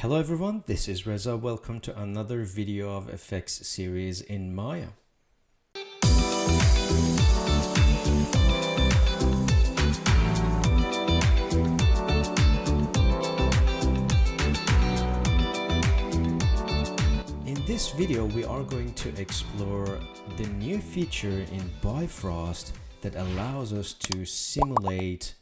Hello everyone, this is Reza. Welcome to another video of FX series in Maya. In this video, we are going to explore the new feature in Bifrost that allows us to simulate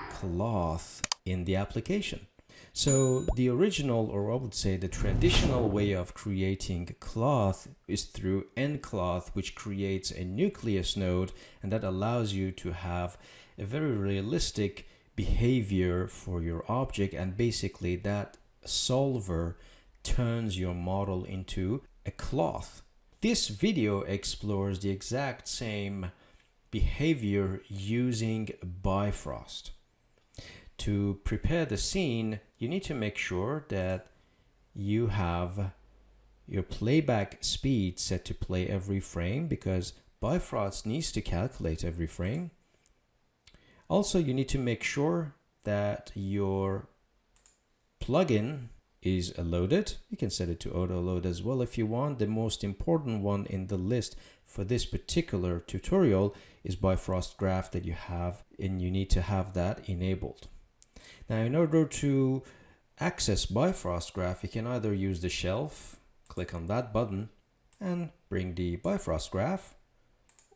cloth in the application. So the original, or I would say the traditional way of creating cloth is through nCloth, which creates a nucleus node, and that allows you to have a very realistic behavior for your object, and basically that solver turns your model into a cloth. This video explores the exact same behavior using Bifrost. To prepare the scene, you need to make sure that you have your playback speed set to play every frame, because Bifrost needs to calculate every frame. Also, you need to make sure that your plugin is loaded. You can set it to auto load as well if you want. The most important one in the list for this particular tutorial is Bifrost Graph that you have, and you need to have that enabled. Now, in order to access Bifrost Graph, you can either use the shelf, click on that button, and bring the Bifrost Graph,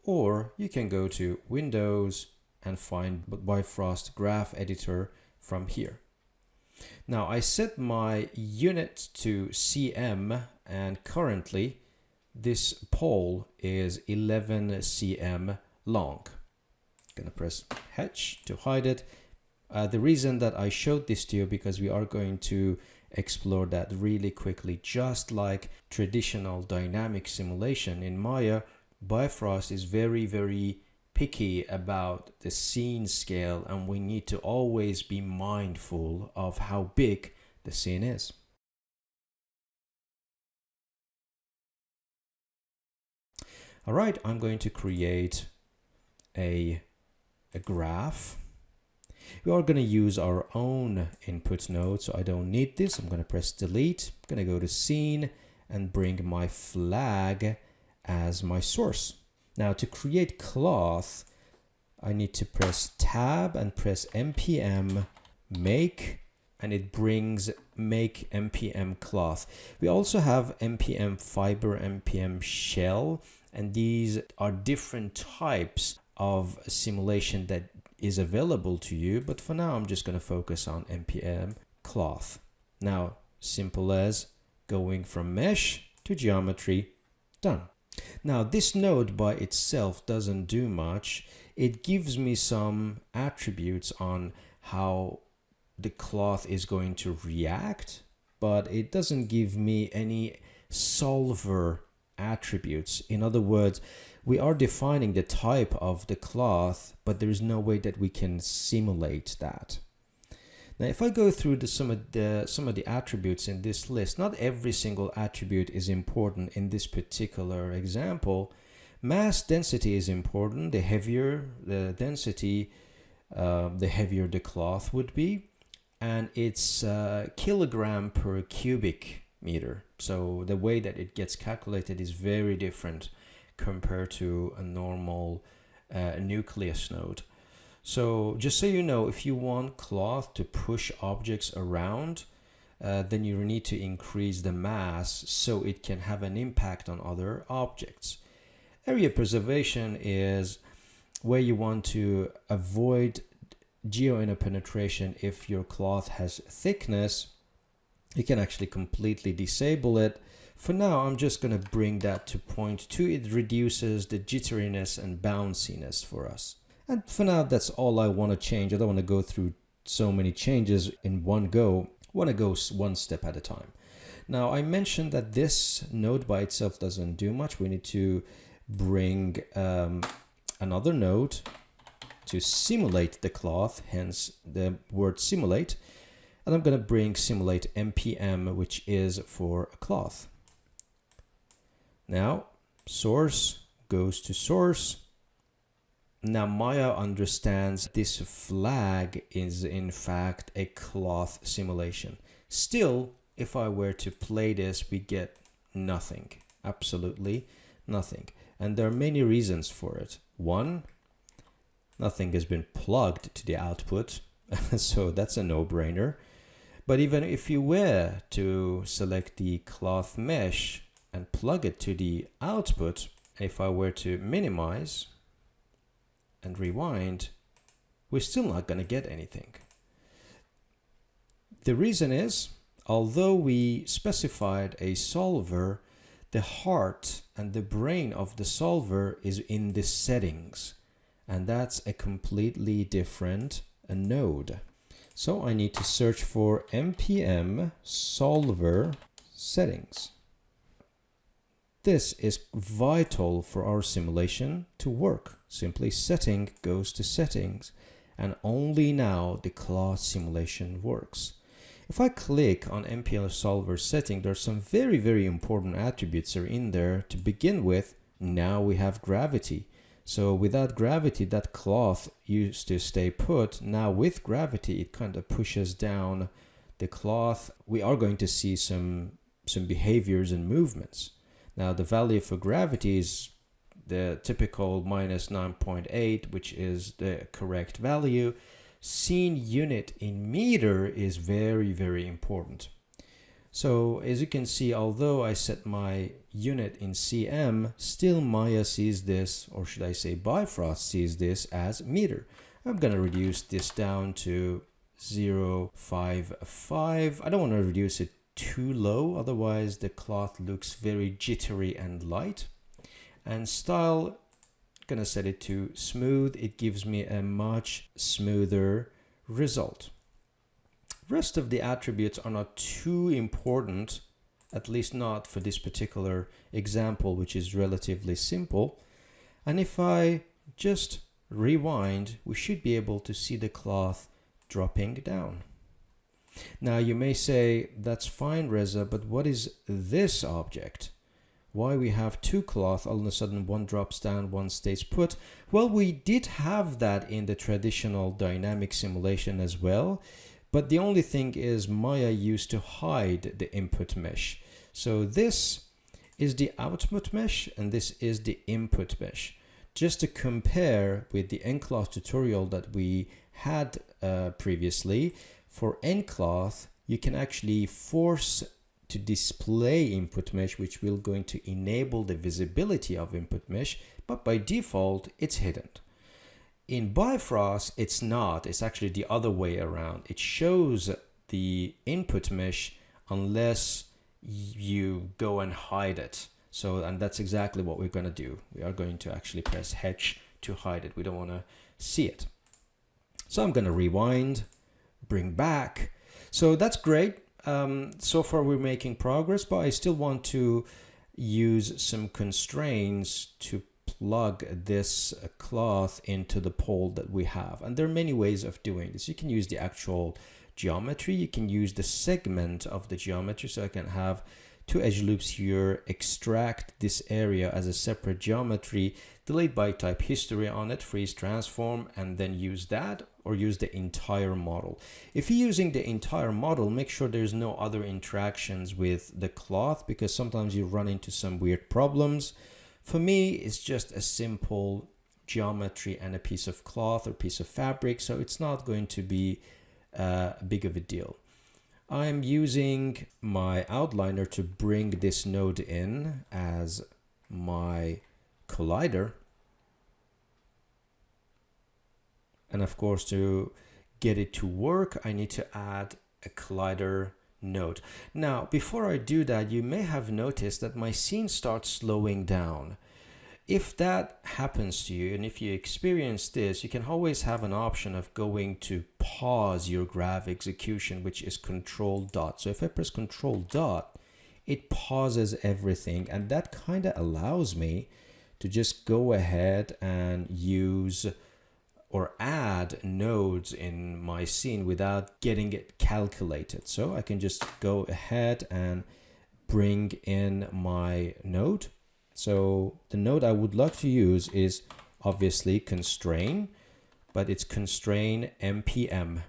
or you can go to Windows and find Bifrost Graph Editor from here. Now, I set my unit to cm, and currently this pole is 11 cm long. I'm gonna press H to hide it. The reason that I showed this to you, because we are going to explore that really quickly. Just like traditional dynamic simulation in Maya, Bifrost is very picky about the scene scale, and we need to always be mindful of how big the scene is. All right, I'm going to create a graph. We are going to use our own input node, so I don't need this. I'm going to press delete. I'm going to go to scene and bring my flag as my source. Now, to create cloth, I need to press tab and press MPM make, and it brings make MPM cloth. We also have MPM fiber, MPM shell, and these are different types of simulation that is available to you, but for now I'm just going to focus on MPM cloth. Now, simple as going from mesh to geometry, done. Now, this node by itself doesn't do much. It gives me some attributes on how the cloth is going to react, but it doesn't give me any solver attributes. In other words, we are defining the type of the cloth, but there is no way that we can simulate that. Now, if I go through some of the attributes in this list, not every single attribute is important in this particular example. Mass density is important. The heavier the density, the heavier the cloth would be, and it's kilogram per cubic meter. So the way that it gets calculated is very different compared to a normal nucleus node. So just so you know, if you want cloth to push objects around, then you need to increase the mass so it can have an impact on other objects. Area preservation is where you want to avoid geo-interpenetration. If your cloth has thickness, you can actually completely disable it. For now, I'm just going to bring that to 0.2. It reduces the jitteriness and bounciness for us. And for now, that's all I want to change. I don't want to go through so many changes in one go. I want to go one step at a time. Now, I mentioned that this node by itself doesn't do much. We need to bring another node to simulate the cloth, hence the word simulate. And I'm going to bring simulate MPM, which is for a cloth. Now, source goes to source. Now, Maya understands this flag is in fact a cloth simulation. Still, if I were to play this, we get nothing, absolutely nothing. And there are many reasons for it. One, nothing has been plugged to the output, so that's a no-brainer. But even if you were to select the cloth mesh and plug it to the output, if I were to minimize and rewind, we're still not going to get anything. The reason is, although we specified a solver, the heart and the brain of the solver is in the settings, and that's a completely different node. So I need to search for npm solver settings. This is vital for our simulation to work. Simply setting goes to settings, and only now the cloth simulation works. If I click on npm solver setting, there's some very important attributes are in there. To begin with, now we have gravity. So without gravity, that cloth used to stay put. Now with gravity, it kind of pushes down the cloth. We are going to see some behaviors and movements. Now the value for gravity is the typical minus 9.8, which is the correct value. Scene unit in meter is very important. So as you can see, although I set my unit in cm, still Maya sees this, or should I say Bifrost sees this as meter. I'm going to reduce this down to 0.55. I don't want to reduce it too low, otherwise the cloth looks very jittery and light. And style, gonna set it to smooth. It gives me a much smoother result. Rest of the attributes are not too important, at least not for this particular example, which is relatively simple. And if I just rewind, we should be able to see the cloth dropping down. Now you may say, that's fine, Reza, but what is this object? Why we have two cloth, all of a sudden one drops down, one stays put? Well, we did have that in the traditional dynamic simulation as well, but the only thing is Maya used to hide the input mesh. So this is the output mesh and this is the input mesh. Just to compare with the ncloth tutorial that we had previously, for ncloth, you can actually force to display input mesh, which will going to enable the visibility of input mesh, but by default, it's hidden. In Bifrost, it's not. It's actually the other way around. It shows the input mesh unless you go and hide it. So, and that's exactly what we're going to do. We are going to actually press H to hide it. We don't want to see it. So I'm going to rewind, bring back. So that's great. So far we're making progress, but I still want to use some constraints to plug this cloth into the pole that we have. And there are many ways of doing this. You can use the actual geometry. You can use the segment of the geometry. So I can have two edge loops here, extract this area as a separate geometry, delete by type history on it, freeze transform, and then use that, or use the entire model. If you're using the entire model, make sure there's no other interactions with the cloth, because sometimes you run into some weird problems. For me, it's just a simple geometry and a piece of cloth or piece of fabric, so it's not going to be big of a deal. I'm using my outliner to bring this node in as my collider. And of course, to get it to work, I need to add a collider node. Now, before I do that, you may have noticed that my scene starts slowing down. If that happens to you, and if you experience this, you can always have an option of going to pause your graph execution, which is Control dot. So if I press Control dot, it pauses everything, and that kind of allows me to just go ahead and use or add nodes in my scene without getting it calculated. So I can just go ahead and bring in my node. So the node I would like to use is obviously Constrain, but it's Constrain MPM.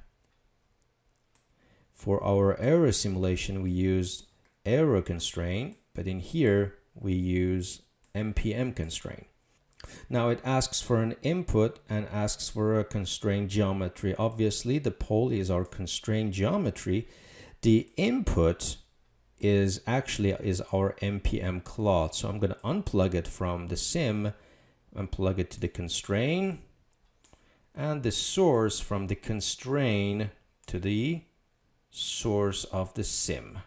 For our aero simulation, we used aero constraint, but in here we use MPM constraint. Now it asks for an input and asks for a constraint geometry. Obviously, the pole is our constraint geometry. The input is our MPM cloth. So I'm going to unplug it from the sim and plug it to the constraint, and the source from the constraint to the source of the sim.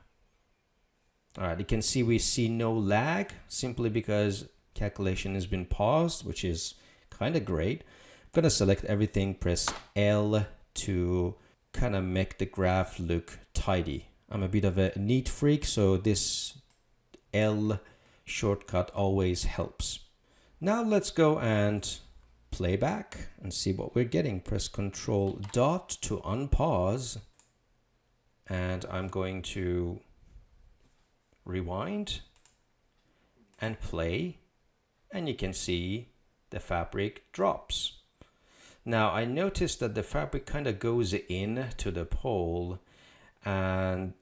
All right, you can see we see no lag simply because calculation has been paused, which is kind of great. I'm going to select everything, press L to kind of make the graph look tidy. I'm a bit of a neat freak, so this L shortcut always helps. Now let's go and play back and see what we're getting. Press Control dot to unpause, and I'm going to rewind and play, and you can see the fabric drops. Now I noticed that the fabric kind of goes in to the pole, and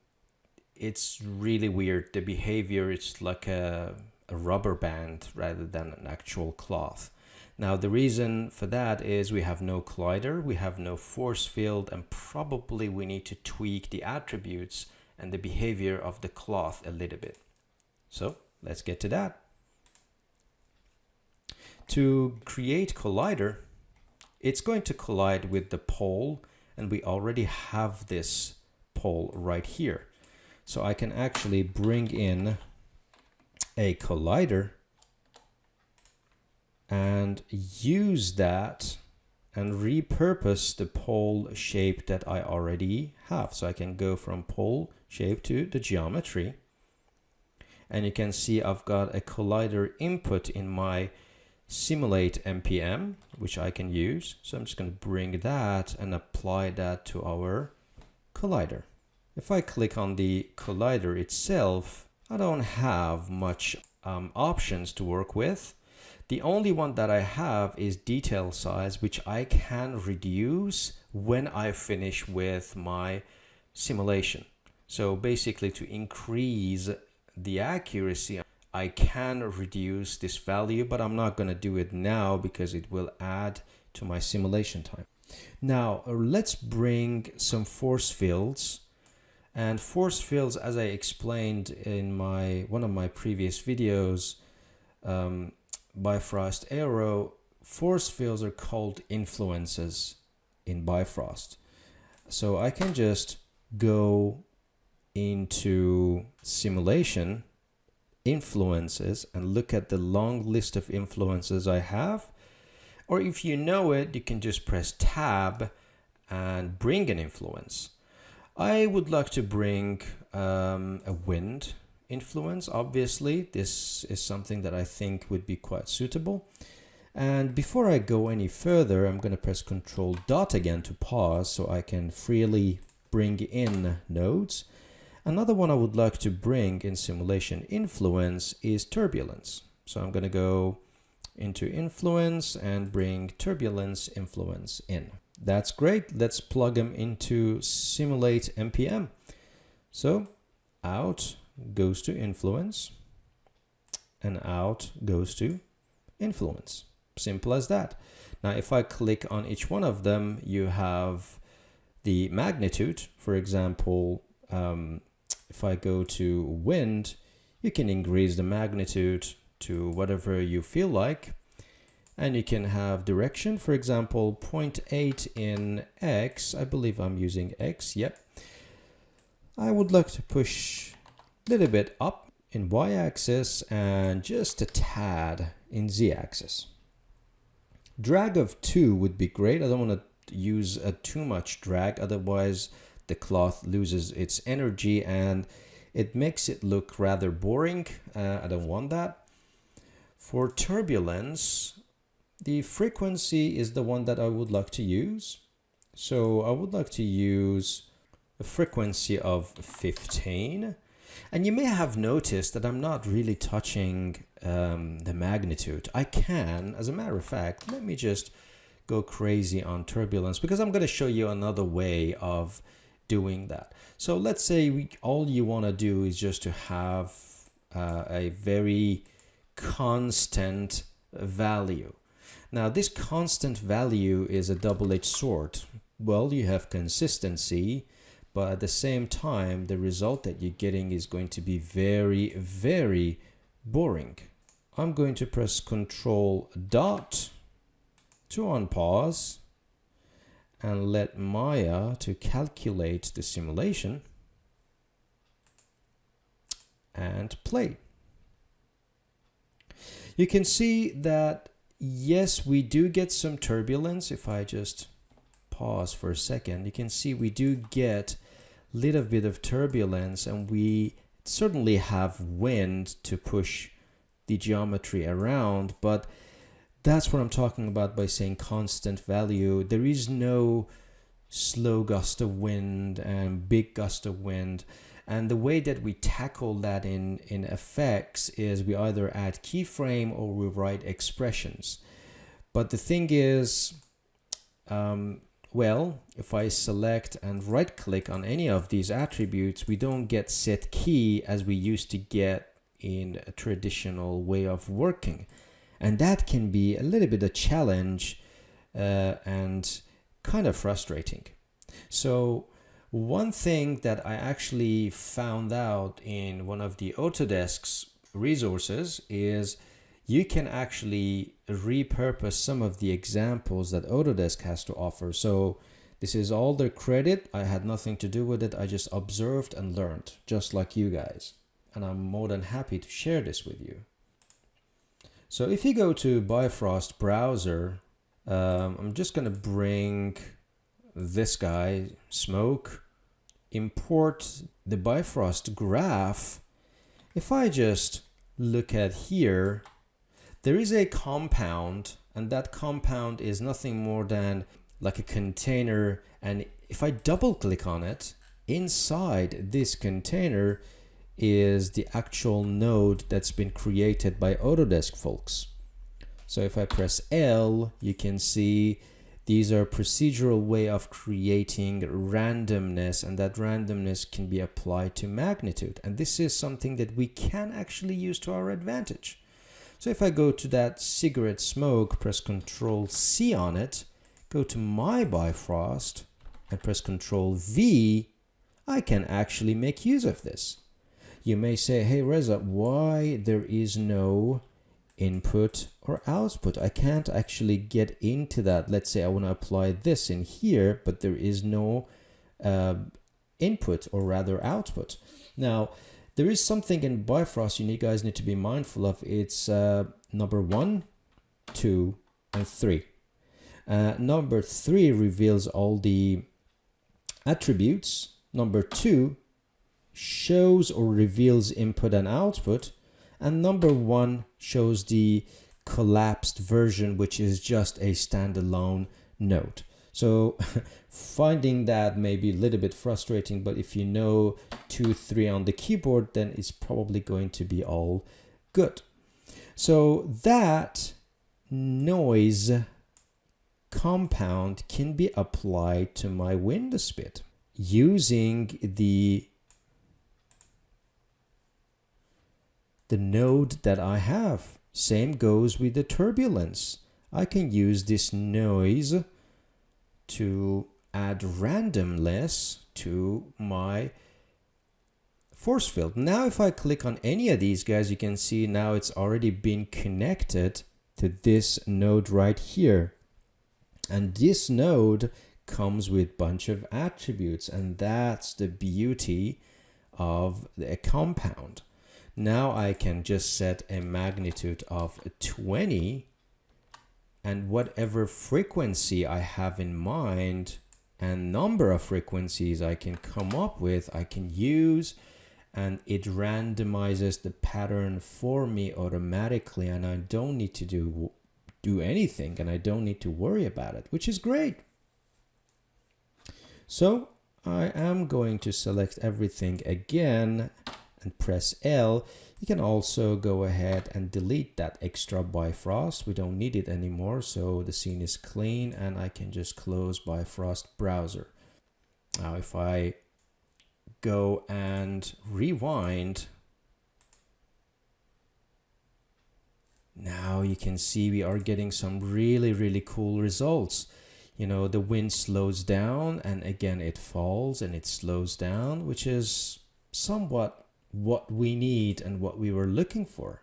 it's really weird. The behavior, it's like a rubber band rather than an actual cloth. Now the reason for that is we have no collider, we have no force field, and probably we need to tweak the attributes and the behavior of the cloth a little bit. So let's get to that. To create collider, it's going to collide with the pole, and we already have this pole right here. So I can actually bring in a collider and use that and repurpose the pole shape that I already have. So I can go from pole shape to the geometry, and you can see I've got a collider input in my simulate MPM, which I can use. So I'm just going to bring that and apply that to our collider. If I click on the collider itself, I don't have much options to work with. The only one that I have is detail size, which I can reduce when I finish with my simulation. So basically, to increase the accuracy, I can reduce this value, but I'm not going to do it now because it will add to my simulation time. Now let's bring some force fields. And force fields, as I explained in one of my previous videos, Bifrost Aero, force fields are called influences in Bifrost. So I can just go into simulation, influences, and look at the long list of influences I have. Or if you know it, you can just press tab and bring an influence. I would like to bring a wind influence. Obviously, this is something that I think would be quite suitable. And before I go any further, I'm going to press Control dot again to pause so I can freely bring in nodes. Another one I would like to bring in simulation influence is turbulence. So I'm going to go into influence and bring turbulence influence in. That's great. Let's plug them into simulate MPM. So out goes to influence and out goes to influence. Simple as that. Now, if I click on each one of them, you have the magnitude. For example, if I go to wind, you can increase the magnitude to whatever you feel like. And you can have direction, for example, 0.8 in X. I believe I'm using X. Yep. I would like to push a little bit up in Y-axis and just a tad in Z-axis. Drag of 2 would be great. I don't want to use too much drag, otherwise the cloth loses its energy and it makes it look rather boring. I don't want that. For turbulence, the frequency is the one that I would like to use. So I would like to use a frequency of 15. And you may have noticed that I'm not really touching the magnitude. I can, as a matter of fact, let me just go crazy on turbulence because I'm going to show you another way of doing that. So let's say all you want to do is just to have a very constant value. Now this constant value is a double-edged sword. Well, you have consistency, but at the same time, the result that you're getting is going to be very, very boring. I'm going to press Control Dot to unpause and let Maya to calculate the simulation and play. You can see that yes, we do get some turbulence. If I just pause for a second, you can see we do get a little bit of turbulence, and we certainly have wind to push the geometry around, but that's what I'm talking about by saying constant value. There is no slow gust of wind and big gust of wind. And the way that we tackle that in FX is we either add keyframe or we write expressions. But the thing is, well, if I select and right click on any of these attributes, we don't get set key as we used to get in a traditional way of working. And that can be a little bit a challenge and kind of frustrating. So one thing that I actually found out in one of the Autodesk's resources is you can actually repurpose some of the examples that Autodesk has to offer. So this is all their credit. I had nothing to do with it. I just observed and learned, just like you guys. And I'm more than happy to share this with you. So if you go to Bifrost browser, I'm just going to bring this guy, Smoke, import the Bifrost graph. If I just look at here, there is a compound, and that compound is nothing more than like a container. And if I double click on it, inside this container is the actual node that's been created by Autodesk folks. So if I press L, you can see these are procedural way of creating randomness, and that randomness can be applied to magnitude. And this is something that we can actually use to our advantage. So if I go to that cigarette smoke, press Control C on it, go to my Bifrost and press Control V, I can actually make use of this. You may say, hey Reza, why there is no input or output? I can't actually get into that. Let's say I want to apply this in here, but there is no input, or rather output. Now, there is something in Bifrost you guys need to be mindful of. It's number 1, 2, and 3. Number 3 reveals all the attributes. Number 2 shows or reveals input and output, and number 1 shows the collapsed version, which is just a standalone node. So finding that may be a little bit frustrating, but if you know 2, 3 on the keyboard, then it's probably going to be all good. So that noise compound can be applied to my window spit using the node that I have. Same goes with the turbulence. I can use this noise to add randomness to my force field. Now if I click on any of these guys, you can see now it's already been connected to this node right here. And this node comes with a bunch of attributes, and that's the beauty of the compound. Now I can just set a magnitude of 20, and whatever frequency I have in mind and number of frequencies I can come up with, I can use, and it randomizes the pattern for me automatically, and I don't need to do anything, and I don't need to worry about it, which is great. So I am going to select everything again and press L. You can also go ahead and delete that extra Bifrost. We don't need it anymore, so the scene is clean, and I can just close Bifrost browser. Now if I go and rewind, now you can see we are getting some really cool results. You know, the wind slows down and again it falls and it slows down, which is somewhat what we need and what we were looking for.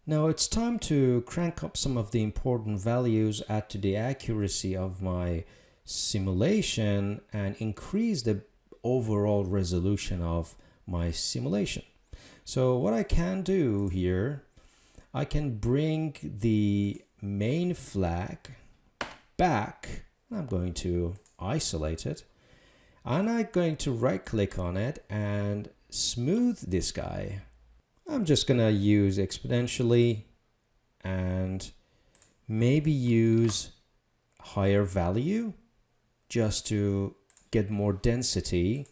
Now it's time to crank up some of the important values, add to the accuracy of my simulation, and increase the overall resolution of my simulation. So what I can do here, I can bring the main flag back. I'm going to isolate it, and I'm going to right click on it and smooth this guy. I'm just gonna use exponentially and maybe use higher value just to get more density.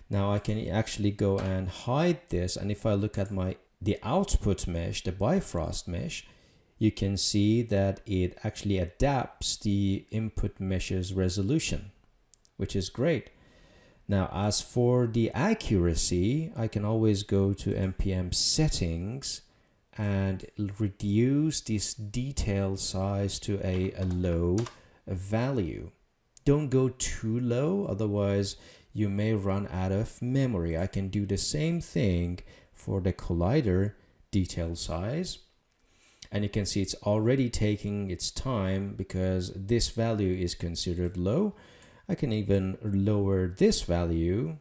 Now I can actually go and hide this, and if I look at the output mesh, the Bifrost mesh, you can see that it actually adapts the input mesh's resolution, which is great. Now, as for the accuracy, I can always go to MPM settings and reduce this detail size to a low value. Don't go too low, otherwise you may run out of memory. I can do the same thing for the collider detail size. And you can see it's already taking its time because this value is considered low. I can even lower this value,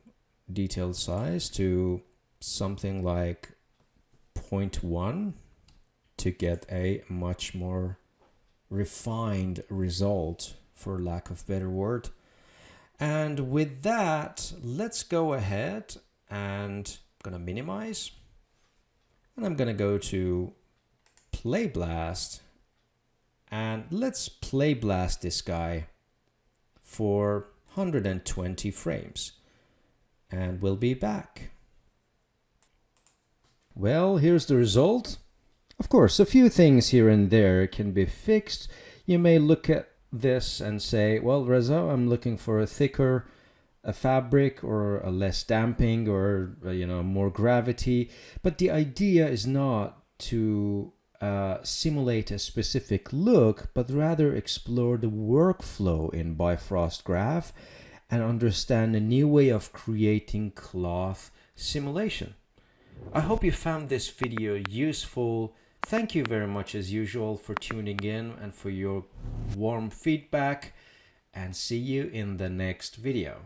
detail size, to something like 0.1 to get a much more refined result, for lack of better word. And with that, let's go ahead and I'm gonna minimize, and I'm gonna go to play blast, and let's play blast this guy for 120 frames, and we'll be back. Well, here's the result. Of course, a few things here and there can be fixed. You may look at this and say, well, Reza, I'm looking for a thicker fabric or a less damping or more gravity. But the idea is not to simulate a specific look, but rather explore the workflow in Bifrost Graph and understand a new way of creating cloth simulation. I hope you found this video useful. Thank you very much as usual for tuning in and for your warm feedback, and see you in the next video.